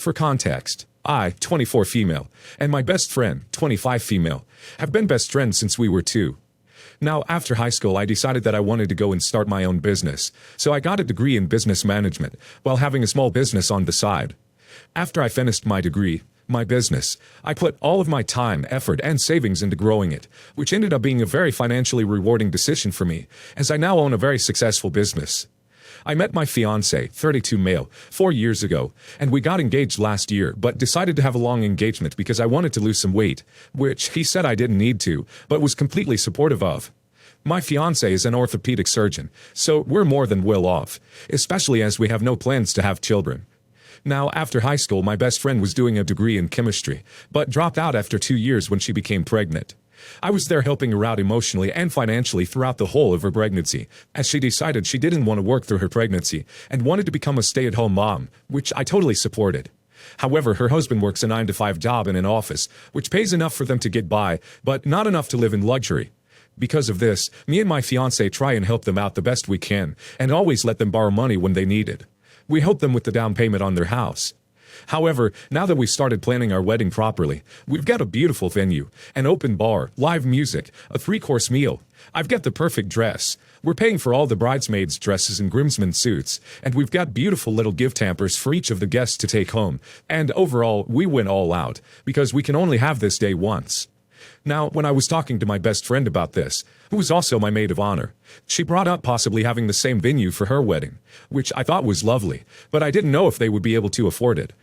For context, I, 24 female, and my best friend, 25 female, have been best friends since we were 2. Now, after high school, I decided that I wanted to go and start my own business, so I got a degree in business management while having a small business on the side. After I finished my degree, my business, I put all of my time, effort, and savings into growing it, which ended up being a very financially rewarding decision for me, as I now own a very successful business. I met my fiancé, 32 male, 4 years ago, and we got engaged last year, but decided to have a long engagement because I wanted to lose some weight, which he said I didn't need to, but was completely supportive of. My fiancé is an orthopedic surgeon, so we're more than well off, especially as we have no plans to have children. Now, after high school, my best friend was doing a degree in chemistry, but dropped out after 2 years when she became pregnant. I was there helping her out emotionally and financially throughout the whole of her pregnancy, as she decided she didn't want to work through her pregnancy and wanted to become a stay-at-home mom, which I totally supported. However, her husband works a 9-to-5 job in an office, which pays enough for them to get by, but not enough to live in luxury. Because of this, me and my fiancé try and help them out the best we can, and always let them borrow money when they need it. We help them with the down payment on their house. However, now that we've started planning our wedding properly, we've got a beautiful venue, an open bar, live music, a 3-course meal. I've got the perfect dress. We're paying for all the bridesmaids' dresses and groomsmen suits, and we've got beautiful little gift hampers for each of the guests to take home. And overall, we went all out, because we can only have this day once. Now, when I was talking to my best friend about this, who was also my maid of honor, she brought up possibly having the same venue for her wedding, which I thought was lovely, but I didn't know if they would be able to afford it.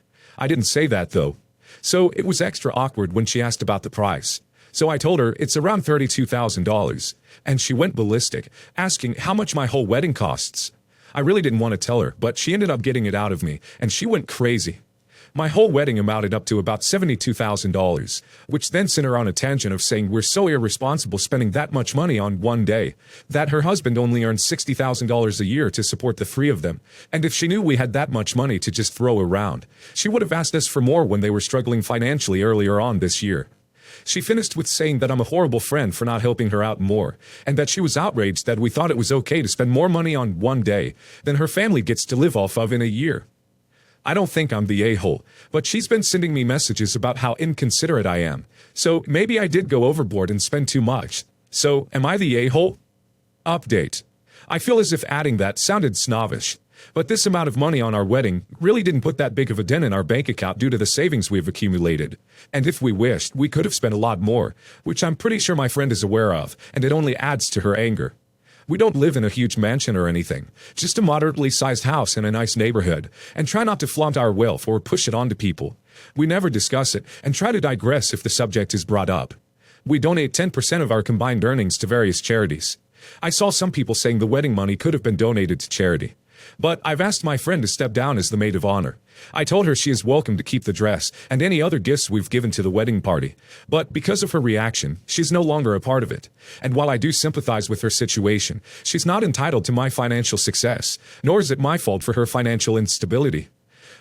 I didn't say that, though. So it was extra awkward when she asked about the price. So I told her it's around $32,000, and she went ballistic, asking how much my whole wedding costs. I really didn't want to tell her, but she ended up getting it out of me, and she went crazy. My whole wedding amounted up to about $72,000, which then sent her on a tangent of saying we're so irresponsible spending that much money on one day, that her husband only earns $60,000 a year to support the 3 of them, and if she knew we had that much money to just throw around, she would have asked us for more when they were struggling financially earlier on this year. She finished with saying that I'm a horrible friend for not helping her out more, and that she was outraged that we thought it was okay to spend more money on one day than her family gets to live off of in a year. I don't think I'm the a-hole, but she's been sending me messages about how inconsiderate I am. So maybe I did go overboard and spend too much. So am I the a-hole? Update. I feel as if adding that sounded snobbish. But this amount of money on our wedding really didn't put that big of a dent in our bank account due to the savings we've accumulated. And if we wished, we could have spent a lot more, which I'm pretty sure my friend is aware of, and it only adds to her anger. We don't live in a huge mansion or anything, just a moderately sized house in a nice neighborhood, and try not to flaunt our wealth or push it onto people. We never discuss it, and try to digress if the subject is brought up. We donate 10% of our combined earnings to various charities. I saw some people saying the wedding money could have been donated to charity. But I've asked my friend to step down as the maid of honor. I told her she is welcome to keep the dress and any other gifts we've given to the wedding party. But because of her reaction, she's no longer a part of it. And while I do sympathize with her situation, she's not entitled to my financial success, nor is it my fault for her financial instability.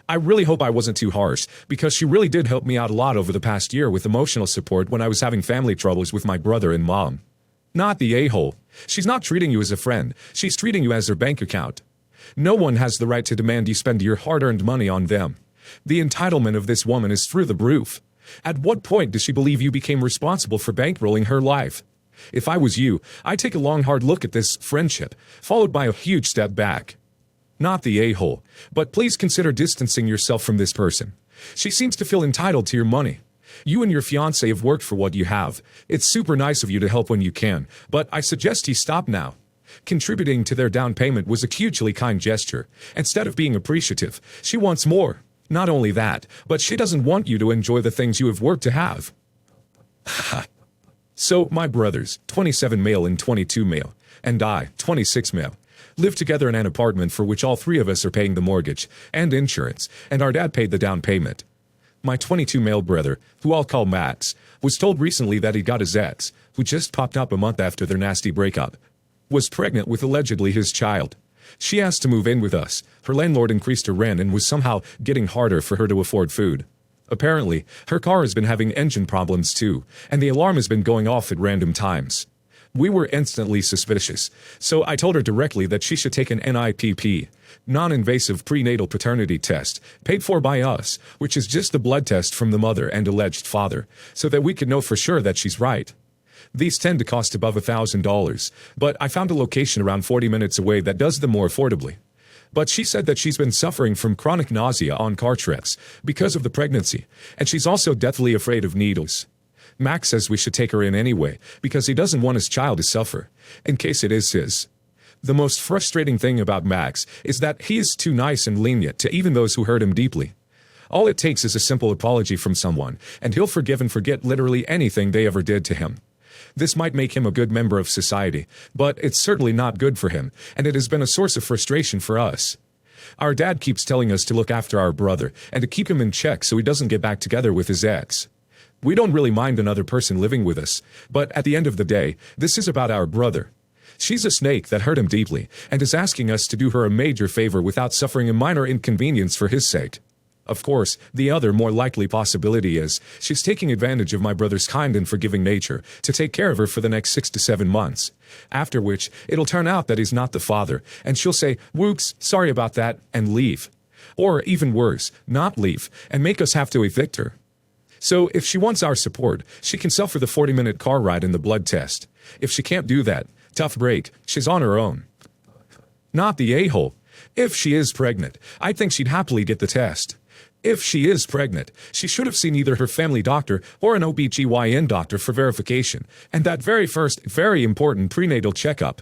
I really hope I wasn't too harsh, because she really did help me out a lot over the past year with emotional support when I was having family troubles with my brother and mom. Not the a-hole. She's not treating you as a friend. She's treating you as her bank account. No one has the right to demand you spend your hard-earned money on them. The entitlement of this woman is through the roof. At what point does she believe you became responsible for bankrolling her life? If I was you, I'd take a long hard look at this friendship, followed by a huge step back. Not the a-hole, but please consider distancing yourself from this person. She seems to feel entitled to your money. You and your fiancé have worked for what you have. It's super nice of you to help when you can, but I suggest you stop now. Contributing to their down payment was a hugely kind gesture. Instead of being appreciative, she wants more. Not only that, but she doesn't want you to enjoy the things you have worked to have. So, my brothers, 27 male and 22 male, and I, 26 male, live together in an apartment for which all 3 of us are paying the mortgage and insurance, and our dad paid the down payment. My 22 male brother, who I'll call Max, was told recently that he got his ex, who just popped up a month after their nasty breakup, was pregnant with allegedly his child. She asked to move in with us. Her landlord increased her rent and was somehow getting harder for her to afford food. Apparently, her car has been having engine problems too, and the alarm has been going off at random times. We were instantly suspicious, so I told her directly that she should take an NIPP, non-invasive prenatal paternity test, paid for by us, which is just a blood test from the mother and alleged father, so that we could know for sure that she's right. These tend to cost above $1,000, but I found a location around 40 minutes away that does them more affordably. But she said that she's been suffering from chronic nausea on car trips because of the pregnancy, and she's also deathly afraid of needles. Max says we should take her in anyway, because he doesn't want his child to suffer, in case it is his. The most frustrating thing about Max is that he is too nice and lenient to even those who hurt him deeply. All it takes is a simple apology from someone, and he'll forgive and forget literally anything they ever did to him. This might make him a good member of society, but it's certainly not good for him, and it has been a source of frustration for us. Our dad keeps telling us to look after our brother and to keep him in check so he doesn't get back together with his ex. We don't really mind another person living with us, but at the end of the day, this is about our brother. She's a snake that hurt him deeply and is asking us to do her a major favor without suffering a minor inconvenience for his sake. Of course, the other more likely possibility is she's taking advantage of my brother's kind and forgiving nature to take care of her for the next 6 to 7 months, after which it'll turn out that he's not the father, and she'll say, "Whoops, sorry about that," and leave. Or even worse, not leave, and make us have to evict her. So if she wants our support, she can suffer the 40-minute car ride and the blood test. If she can't do that, tough break, she's on her own. Not the a-hole. If she is pregnant, I think she'd happily get the test. If she is pregnant, she should have seen either her family doctor or an OBGYN doctor for verification, and that very first, very important prenatal checkup.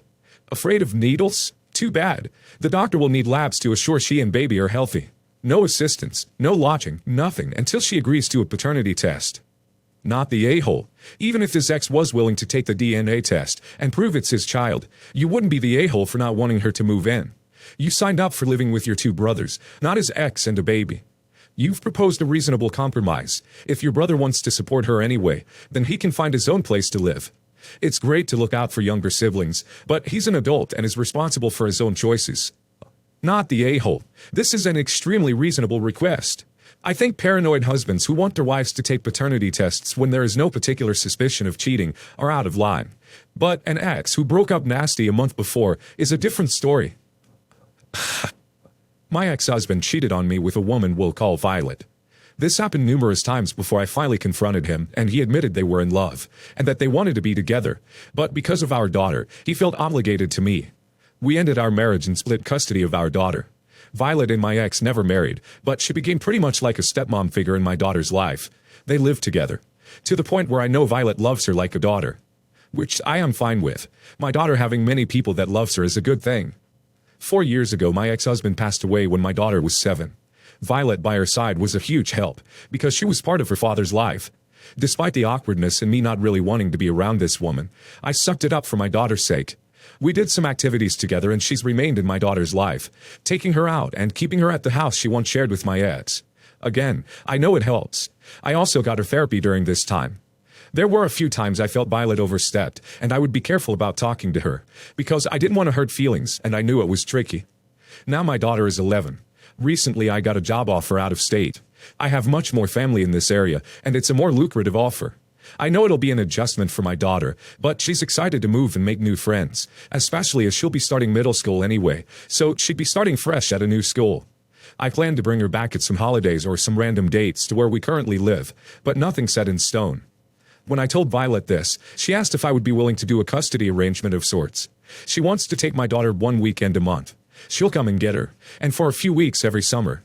Afraid of needles? Too bad. The doctor will need labs to assure she and baby are healthy. No assistance, no lodging, nothing until she agrees to a paternity test. Not the a-hole. Even if his ex was willing to take the DNA test and prove it's his child, you wouldn't be the a-hole for not wanting her to move in. You signed up for living with your 2 brothers, not his ex and a baby. You've proposed a reasonable compromise. If your brother wants to support her anyway, then he can find his own place to live. It's great to look out for younger siblings, but he's an adult and is responsible for his own choices. Not the a-hole. This is an extremely reasonable request. I think paranoid husbands who want their wives to take paternity tests when there is no particular suspicion of cheating are out of line. But an ex who broke up nasty a month before is a different story. My ex-husband cheated on me with a woman we'll call Violet. This happened numerous times before I finally confronted him, and he admitted they were in love, and that they wanted to be together. But because of our daughter, he felt obligated to me. We ended our marriage and split custody of our daughter. Violet and my ex never married, but she became pretty much like a stepmom figure in my daughter's life. They lived together, to the point where I know Violet loves her like a daughter. Which I am fine with. My daughter having many people that loves her is a good thing. 4 years ago, my ex-husband passed away when my daughter was 7. Violet by her side was a huge help, because she was part of her father's life. Despite the awkwardness and me not really wanting to be around this woman, I sucked it up for my daughter's sake. We did some activities together and she's remained in my daughter's life, taking her out and keeping her at the house she once shared with my ex. Again, I know it helps. I also got her therapy during this time. There were a few times I felt Violet overstepped, and I would be careful about talking to her, because I didn't want to hurt feelings, and I knew it was tricky. Now my daughter is 11. Recently I got a job offer out of state. I have much more family in this area, and it's a more lucrative offer. I know it'll be an adjustment for my daughter, but she's excited to move and make new friends, especially as she'll be starting middle school anyway, so she'd be starting fresh at a new school. I plan to bring her back at some holidays or some random dates to where we currently live, but nothing set in stone. When I told Violet this, she asked if I would be willing to do a custody arrangement of sorts. She wants to take my daughter 1 weekend a month. She'll come and get her, and for a few weeks every summer.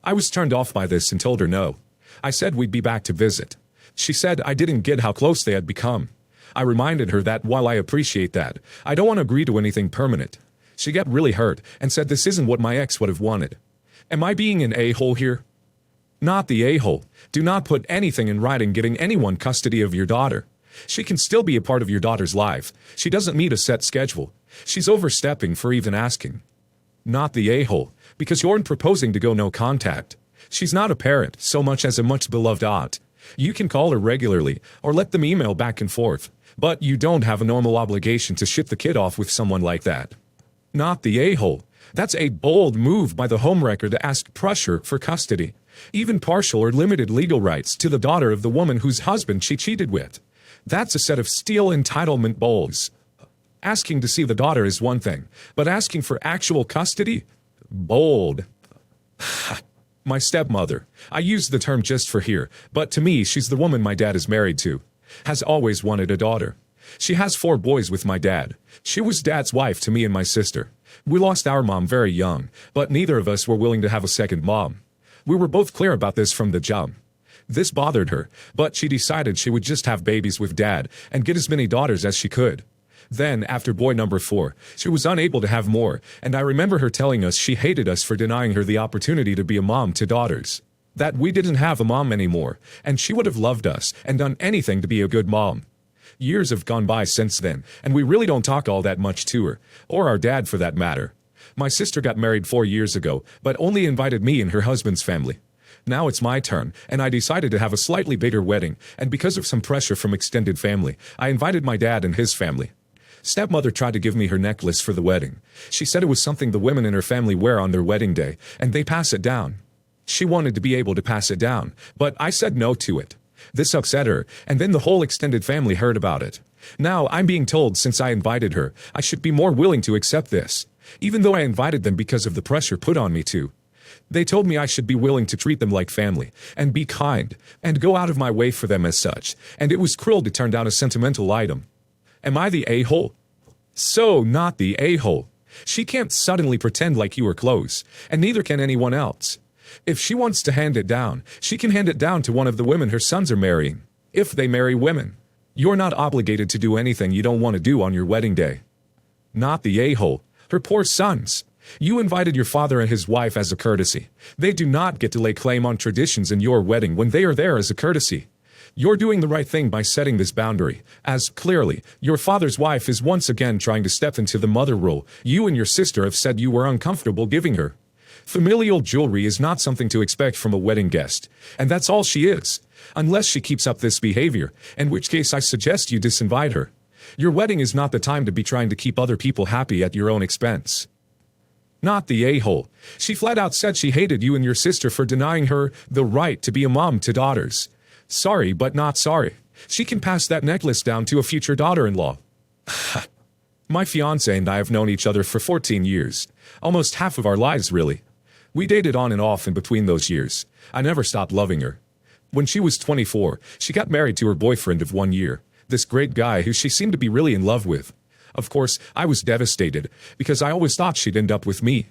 I was turned off by this and told her no. I said we'd be back to visit. She said I didn't get how close they had become. I reminded her that while I appreciate that, I don't want to agree to anything permanent. She got really hurt and said this isn't what my ex would have wanted. Am I being an a-hole here? Not the a-hole. Do not put anything in writing getting anyone custody of your daughter. She can still be a part of your daughter's life. She doesn't meet a set schedule. She's overstepping for even asking. Not the a-hole, because you're proposing to go no contact. She's not a parent so much as a much-beloved aunt. You can call her regularly or let them email back and forth, but you don't have a normal obligation to ship the kid off with someone like that. Not the a-hole. That's a bold move by the homewrecker to ask pressure for custody, even partial or limited legal rights to the daughter of the woman whose husband she cheated with. That's a set of steel entitlement balls. Asking to see the daughter is one thing, but asking for actual custody? Bold. My stepmother. I use the term just for here, but to me she's the woman my dad is married to. Has always wanted a daughter. She has 4 boys with my dad. She was dad's wife to me and my sister. We lost our mom very young, but neither of us were willing to have a second mom. We were both clear about this from the jump. This bothered her, but she decided she would just have babies with dad and get as many daughters as she could. Then, after boy number 4, she was unable to have more, and I remember her telling us she hated us for denying her the opportunity to be a mom to daughters. That we didn't have a mom anymore, and she would have loved us and done anything to be a good mom. Years have gone by since then, and we really don't talk all that much to her, or our dad for that matter. My sister got married 4 years ago, but only invited me and her husband's family. Now it's my turn, and I decided to have a slightly bigger wedding, and because of some pressure from extended family, I invited my dad and his family. Stepmother tried to give me her necklace for the wedding. She said it was something the women in her family wear on their wedding day, and they pass it down. She wanted to be able to pass it down, but I said no to it. This upset her, and then the whole extended family heard about it. Now I'm being told since I invited her, I should be more willing to accept this, even though I invited them because of the pressure put on me to. They told me I should be willing to treat them like family, and be kind, and go out of my way for them as such, and it was cruel to turn down a sentimental item. Am I the a-hole? So not the a-hole. She can't suddenly pretend like you were close, and neither can anyone else. If she wants to hand it down, she can hand it down to one of the women her sons are marrying, if they marry women. You're not obligated to do anything you don't want to do on your wedding day. Not the a-hole. Her poor sons. You invited your father and his wife as a courtesy. They do not get to lay claim on traditions in your wedding when they are there as a courtesy. You're doing the right thing by setting this boundary, as, clearly, your father's wife is once again trying to step into the mother role you and your sister have said you were uncomfortable giving her. Familial jewelry is not something to expect from a wedding guest, and that's all she is, unless she keeps up this behavior, in which case I suggest you disinvite her. Your wedding is not the time to be trying to keep other people happy at your own expense. Not the a-hole. She flat out said she hated you and your sister for denying her the right to be a mom to daughters. Sorry, but not sorry. She can pass that necklace down to a future daughter-in-law. My fiancé and I have known each other for 14 years. Almost half of our lives, really. We dated on and off in between those years. I never stopped loving her. When she was 24, she got married to her boyfriend of 1 year, this great guy who she seemed to be really in love with. Of course, I was devastated, because I always thought she'd end up with me.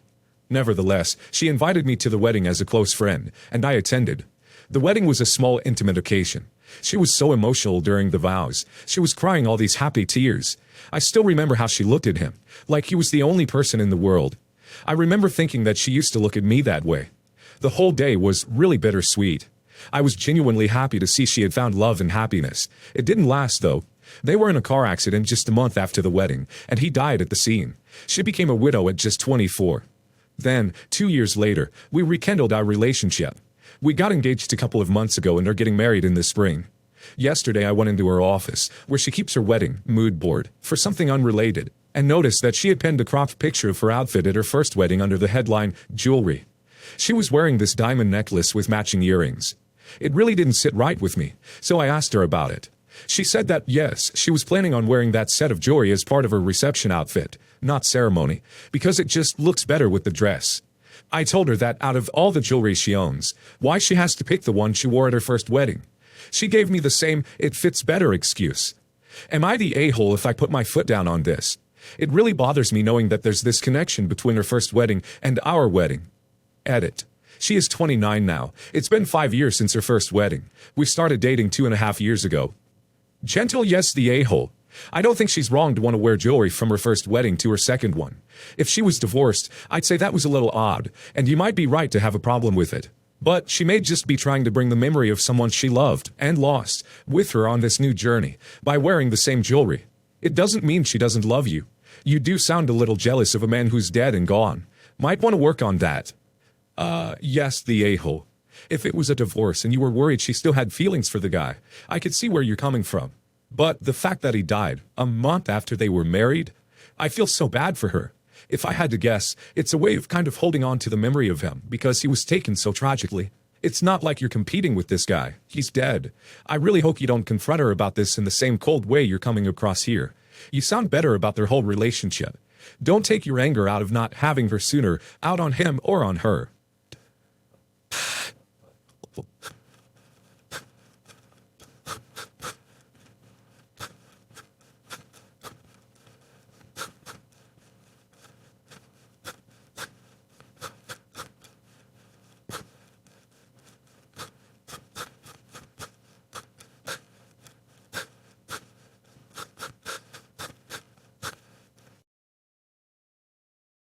Nevertheless, she invited me to the wedding as a close friend, and I attended. The wedding was a small, intimate occasion. She was so emotional during the vows. She was crying all these happy tears. I still remember how she looked at him, like he was the only person in the world. I remember thinking that she used to look at me that way. The whole day was really bittersweet. I was genuinely happy to see she had found love and happiness. It didn't last, though. They were in a car accident just a month after the wedding, and he died at the scene. She became a widow at just 24. Then, 2 years later, we rekindled our relationship. We got engaged a couple of months ago and are getting married in the spring. Yesterday I went into her office, where she keeps her wedding mood board, for something unrelated, and noticed that she had pinned a cropped picture of her outfit at her first wedding under the headline, Jewelry. She was wearing this diamond necklace with matching earrings. It really didn't sit right with me, so I asked her about it. She said that, yes, she was planning on wearing that set of jewelry as part of her reception outfit, not ceremony, because it just looks better with the dress. I told her that out of all the jewelry she owns, why she has to pick the one she wore at her first wedding. She gave me the same "it fits better" excuse. Am I the a-hole if I put my foot down on this? It really bothers me knowing that there's this connection between her first wedding and our wedding. Edit. She is 29 now. It's been 5 years since her first wedding. We started dating 2.5 years ago. Gentle yes, the a-hole. I don't think she's wrong to want to wear jewelry from her first wedding to her second one. If she was divorced, I'd say that was a little odd, and you might be right to have a problem with it. But she may just be trying to bring the memory of someone she loved and lost with her on this new journey by wearing the same jewelry. It doesn't mean she doesn't love you. You do sound a little jealous of a man who's dead and gone. Might want to work on that. Yes, the a-hole. If it was a divorce and you were worried she still had feelings for the guy, I could see where you're coming from. But the fact that he died a month after they were married, I feel so bad for her. If I had to guess, it's a way of kind of holding on to the memory of him because he was taken so tragically. It's not like you're competing with this guy. He's dead. I really hope you don't confront her about this in the same cold way you're coming across here. You sound better about their whole relationship. Don't take your anger out of not having her sooner out on him or on her.